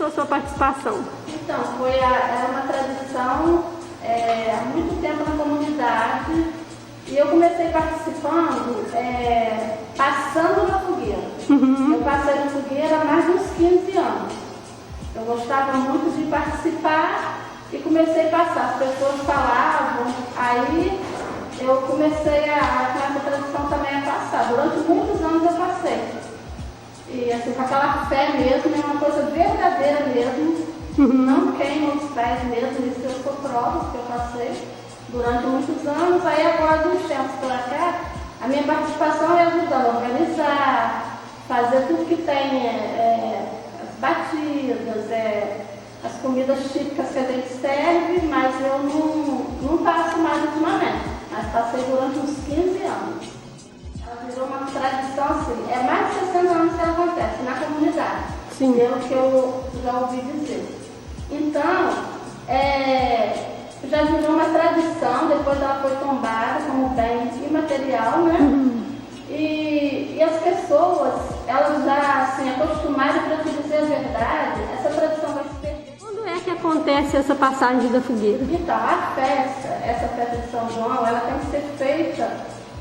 começou a sua participação? Então, era uma tradição há muito tempo na comunidade e eu comecei participando, passando na fogueira. Eu passei na fogueira há mais de uns 15 anos. Eu gostava muito de participar e comecei a passar. As pessoas falavam, aí eu comecei com essa tradição também a passar. Durante muitos anos eu passei. E assim, com aquela fé mesmo, é uma coisa verdadeira mesmo. Não queima os pés mesmo, isso eu sou prova que eu passei durante muitos anos. Aí agora, de uns tempos para cá, a minha participação é ajudar a organizar, fazer tudo que tem, as batidas, as comidas típicas que a gente serve, mas eu não faço mais ultimamente, mas passei durante uns 15 anos. Ela virou uma tradição assim, é mais de 60 anos que ela acontece na comunidade, pelo que eu já ouvi dizer. Então, já virou uma tradição, depois ela foi tombada como bem imaterial, né? E as pessoas, elas já assim, acostumaram, para te dizer a verdade, essa tradição vai se perder. Quando é que acontece essa passagem da fogueira? Então, essa festa de São João, ela tem que ser feita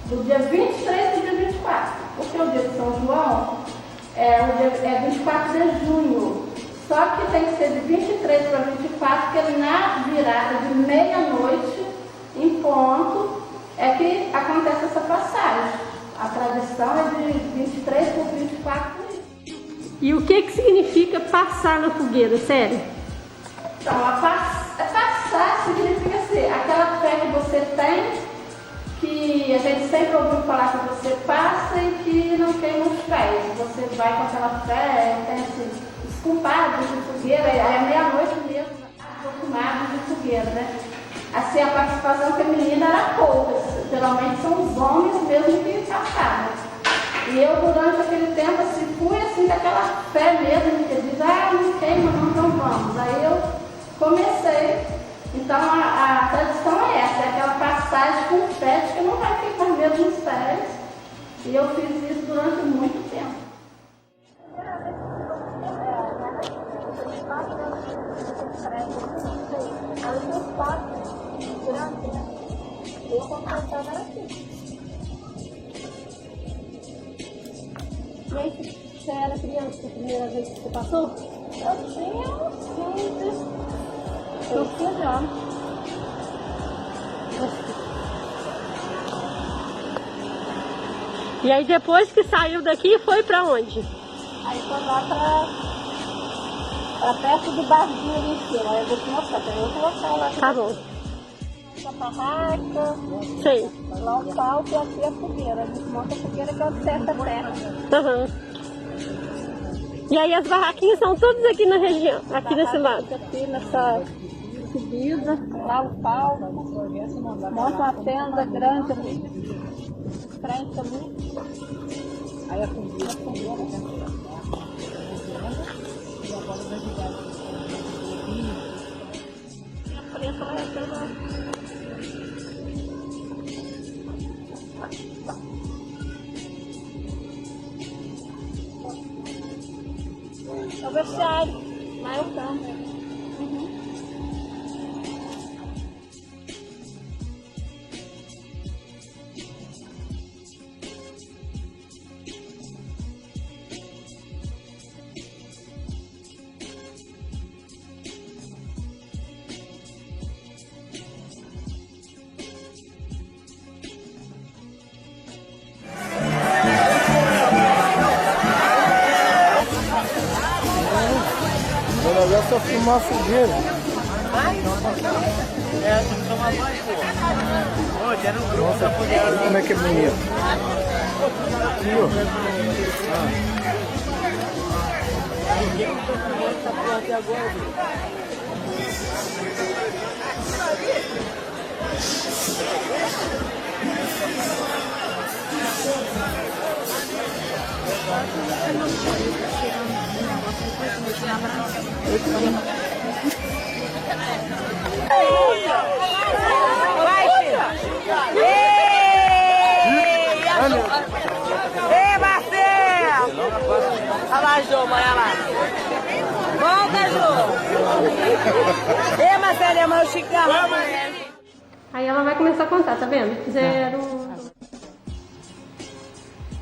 do dia 23 ao dia 24. Porque o dia de São João é 24 de junho. Só que tem que ser de 23 para 24, porque na virada de meia-noite, em ponto, é que acontece essa passagem. A tradição é de 23 por 24. E o que significa passar na fogueira, sério? Então, passar significa assim, aquela fé que você tem, que a gente sempre ouviu falar que você passa e que não queima os pés. Você vai com aquela fé, tem assim, os culpados de fogueira, aí é meia-noite mesmo, acostumados de fogueira, né? Assim, a participação feminina era pouca, geralmente são os homens mesmo que passavam. E eu, durante aquele tempo, assim, fui assim, com aquela fé mesmo, que diz, não queima, não, então vamos. Aí eu comecei. Então, a tradição é essa, é aquela passagem com fé, que não vai ficar mesmo nos pés. E eu fiz isso durante muito tempo. E aí, você era criança a primeira vez que você passou? Eu tinha uns 15 anos. E aí depois que saiu daqui, foi pra onde? Aí foi lá pra perto do barzinho ali em cima. Aí eu vou te mostrar, tem outro local lá. Tá bom. Essa barraca. Sei. Lá o palco e aqui a fogueira. A gente monta a fogueira que é o certa terra. E aí as barraquinhas são todas aqui na região, aqui nesse lado. Aqui nessa subida, lá o palco. Monta uma tenda grande ali. Frente ali. Aí a fogueira. É o vestiário, lá é o campo. Agora só filmar a fogueira. Nossa, como é que é bonito. Aqui, Ei, Marcelo! Olha lá, Jô, olha lá. Volta, Jô! chegar. Aí ela vai começar a contar, tá vendo? 0.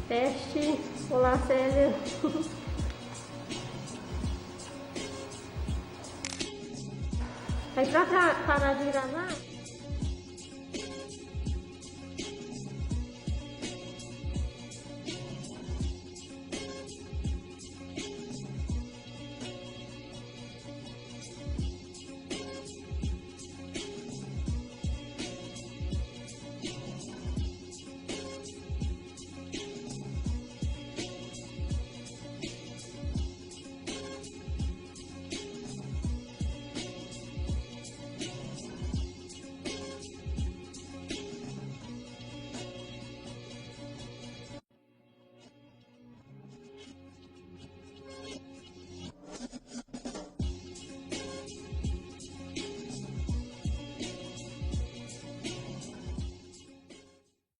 Teste. Olá, Célia. Aí pra parar de gravar...